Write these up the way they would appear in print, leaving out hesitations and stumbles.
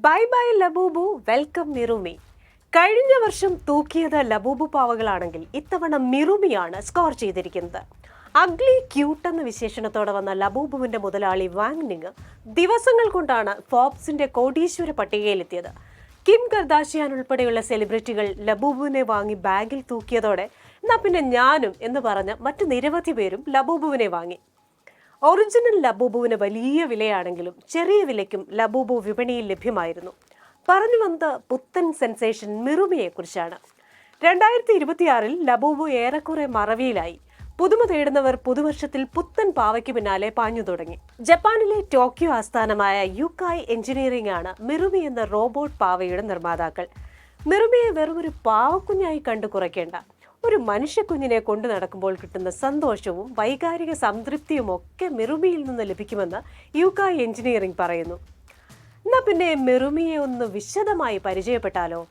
By bye Labubu welcome Mirumi. കഴിഞ്ഞ വർഷം തൂക്കിയത് ലബൂബു പാവകളാണെങ്കിൽ ഇത്തവണ മിറുമിയാണ് സ്കോർ ചെയ്തിരിക്കുന്നത്. അഗ്ലി ക്യൂട്ട് എന്ന വിശേഷണത്തോടെ വന്ന ലബൂബുവിന്റെ മുതലാളി വാങ് നിങ് ദിവസങ്ങൾ കൊണ്ടാണ് ഫോബ്സിന്റെ കോടീശ്വര പട്ടികയിലെത്തിയത്. കിം കർദാഷിയാൻ ഉൾപ്പെടെയുള്ള സെലിബ്രിറ്റികൾ ലബൂബുവിനെ വാങ്ങി ബാഗിൽ തൂക്കിയതോടെ എന്നാ പിന്നെ ഞാനും എന്ന് പറഞ്ഞ് മറ്റു നിരവധി പേരും ലബൂബുവിനെ വാങ്ങി. ഒറിജിനൽ ലബൂബുവിന് വലിയ വിലയാണെങ്കിലും ചെറിയ വിലയ്ക്കും ലബൂബു വിപണിയിൽ ലഭ്യമായിരുന്നു. പറഞ്ഞു വന്നത് പുത്തൻ സെൻസേഷൻ മിറുമിയെക്കുറിച്ചാണ്. 2026 ലബൂബു ഏറെക്കുറെ മറവിയിലായി. പുതുമ തേടുന്നവർ പുതുവർഷത്തിൽ പുത്തൻ പാവയ്ക്ക് പിന്നാലെ പാഞ്ഞു തുടങ്ങി. ജപ്പാനിലെ ടോക്കിയോ ആസ്ഥാനമായ യുക്കായ് എഞ്ചിനീയറിംഗ് ആണ് മിറുമി എന്ന റോബോട്ട് പാവയുടെ നിർമ്മാതാക്കൾ. മിറുമിയെ വെറുമൊരു പാവക്കുഞ്ഞായി കണ്ടു കുറയ്ക്കേണ്ട, ഒരു മനുഷ്യക്കുഞ്ഞിനെ കൊണ്ടു നടക്കുമ്പോൾ കിട്ടുന്ന സന്തോഷവും വൈകാരിക സംതൃപ്തിയും ഒക്കെ മിറുമിയിൽ നിന്ന് ലഭിക്കുമെന്ന് യുക്കായ് എഞ്ചിനീയറിംഗ് പറയുന്നു. എന്നാൽ പിന്നെ മിറുമിയെ ഒന്ന് വിശദമായി പരിചയപ്പെട്ടാലോ?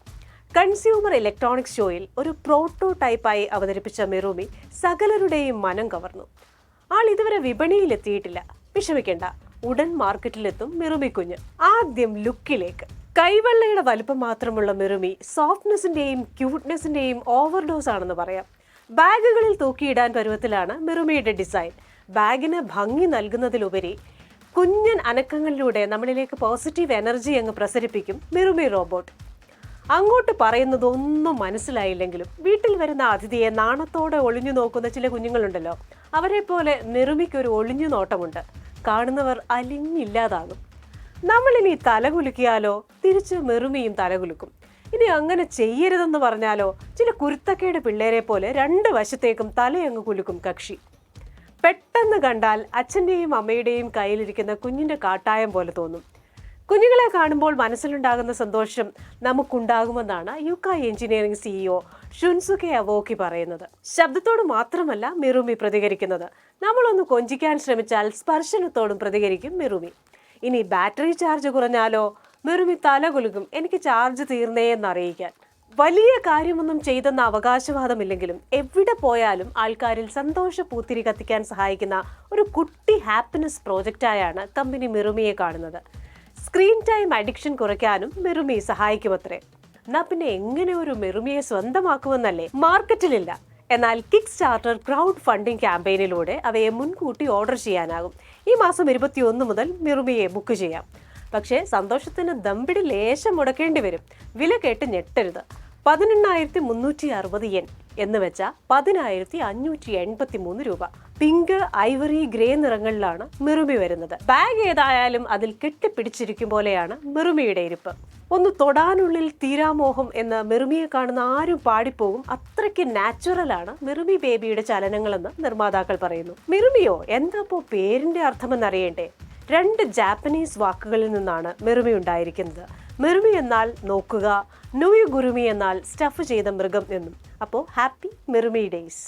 കൺസ്യൂമർ ഇലക്ട്രോണിക്സ് ഷോയിൽ ഒരു പ്രോട്ടോടൈപ്പായി അവതരിപ്പിച്ച മിറുമി സകലരുടെയും മനം കവർന്നു. ആൾ ഇതുവരെ വിപണിയിലെത്തിയിട്ടില്ല. വിഷമിക്കേണ്ട, ഉടൻ മാർക്കറ്റിലെത്തും മിറുമി കുഞ്ഞ്. ആദ്യം ലുക്കിലേക്ക്. കൈവെള്ളയുടെ വലുപ്പം മാത്രമുള്ള മിറുമി സോഫ്റ്റ്നെസിന്റെയും ക്യൂട്ട്നെസിന്റെയും ഓവർഡോസ് ആണെന്ന് പറയാം. ബാഗുകളിൽ തൂക്കിയിടാൻ പരുവത്തിലാണ് മിറുമിയുടെ ഡിസൈൻ. ബാഗിന് ഭംഗി നൽകുന്നതിലുപരി കുഞ്ഞൻ അനക്കങ്ങളിലൂടെ നമ്മളിലേക്ക് പോസിറ്റീവ് എനർജി അങ്ങ് പ്രസരിപ്പിക്കും മിറുമി റോബോട്ട്. അങ്ങോട്ട് പറയുന്നതൊന്നും മനസ്സിലായില്ലെങ്കിലും വീട്ടിൽ വരുന്ന അതിഥിയെ നാണത്തോടെ ഒളിഞ്ഞു നോക്കുന്ന ചില കുഞ്ഞുങ്ങളുണ്ടല്ലോ, അവരെ പോലെ മിറുമിക്കൊരു ഒളിഞ്ഞു നോട്ടമുണ്ട്. കാണുന്നവർ അലിഞ്ഞില്ലാതാകും. നമ്മളിനി തലകുലുക്കിയാലോ തിരിച്ച് മിറുമിയും തലകുലുക്കും. ഇനി അങ്ങനെ ചെയ്യരുതെന്ന് പറഞ്ഞാലോ ചില കുരുത്തക്കേട് പിള്ളേരെ പോലെ രണ്ട് വശത്തേക്കും തലയങ്ങ് കുലുക്കും കക്ഷി. പെട്ടെന്ന് കണ്ടാൽ അച്ഛൻ്റെയും അമ്മയുടെയും കയ്യിലിരിക്കുന്ന കുഞ്ഞിൻ്റെ കാട്ടായം പോലെ തോന്നും. കുഞ്ഞുങ്ങളെ കാണുമ്പോൾ മനസ്സിലുണ്ടാകുന്ന സന്തോഷം നമുക്കുണ്ടാകുമെന്നാണ് യുക്കായ് എഞ്ചിനീയറിംഗ് CEO ഷുൻസുകെ അവോക്കി പറയുന്നത്. ശബ്ദത്തോട് മാത്രമല്ല മിറുമി പ്രതികരിക്കുന്നത്. നമ്മളൊന്ന് കൊഞ്ചിക്കാൻ ശ്രമിച്ചാൽ സ്പർശനത്തോടും പ്രതികരിക്കും മിറുമി. ഇനി ബാറ്ററി ചാർജ് കുറഞ്ഞാലോ മിറുമി തല കുലുക്കും, എനിക്ക് ചാർജ് തീർന്നേ എന്നറിയിക്കാൻ. വലിയ കാര്യമൊന്നും ചെയ്തെന്ന അവകാശവാദമില്ലെങ്കിലും എവിടെ പോയാലും ആൾക്കാരിൽ സന്തോഷ പൂത്തിരി കത്തിക്കാൻ സഹായിക്കുന്ന ഒരു കുട്ടി ഹാപ്പിനെസ് പ്രോജക്റ്റായാണ് കമ്പനി മിറുമിയെ കാണുന്നത്. സ്ക്രീൻ ടൈം അഡിക്ഷൻ കുറയ്ക്കാനും മിറുമി സഹായിക്കുമത്രേ. എന്നാ പിന്നെ എങ്ങനെ ഒരു മിറുമിയെ സ്വന്തമാക്കുമെന്നല്ലേ? മാർക്കറ്റിലില്ല. എന്നാൽ കിക്ക് സ്റ്റാർട്ടർ ക്രൗഡ് ഫണ്ടിംഗ് ക്യാമ്പയിനിലൂടെ അവയെ മുൻകൂട്ടി ഓർഡർ ചെയ്യാനാകും. ഈ മാസം 21 മുതൽ മിറുമിയെ ബുക്ക് ചെയ്യാം. പക്ഷേ സന്തോഷത്തിന് ദമ്പിടി ലേശം മുടക്കേണ്ടി വരും. വില കേട്ട് ഞെട്ടരുത്. 18,360 yen എന്ന് വെച്ചാൽ 10,583 രൂപ. പിങ്ക്, ഐവറി, ഗ്രേ നിറങ്ങളിലാണ് മിറുമി വരുന്നത്. ബാഗ് ഏതായാലും അതിൽ കെട്ടിപ്പിടിച്ചിരിക്കും പോലെയാണ് മിറുമിയുടെ ഇരിപ്പ്. ഒന്ന് തൊടാനുള്ളിൽ തീരാമോഹം എന്ന് മിറുമിയെ കാണുന്ന ആരും പാടിപ്പോകും. അത്രയ്ക്ക് നാച്ചുറലാണ് മിറുമി ബേബിയുടെ ചലനങ്ങളെന്ന് നിർമ്മാതാക്കൾ പറയുന്നു. മിറുമിയോ എന്താപ്പോ പേരിന്റെ അർത്ഥമെന്നറിയണ്ടേ? 2 ജാപ്പനീസ് വാക്കുകളിൽ നിന്നാണ് മിറുമി ഉണ്ടായിരിക്കുന്നത്. മിറുമി എന്നാൽ നോക്കുക, നുയുഗുരുമി എന്നാൽ സ്റ്റഫ് ചെയ്ത മൃഗം എന്നും. അപ്പോൾ ഹാപ്പി മിറുമി ഡേയ്സ്.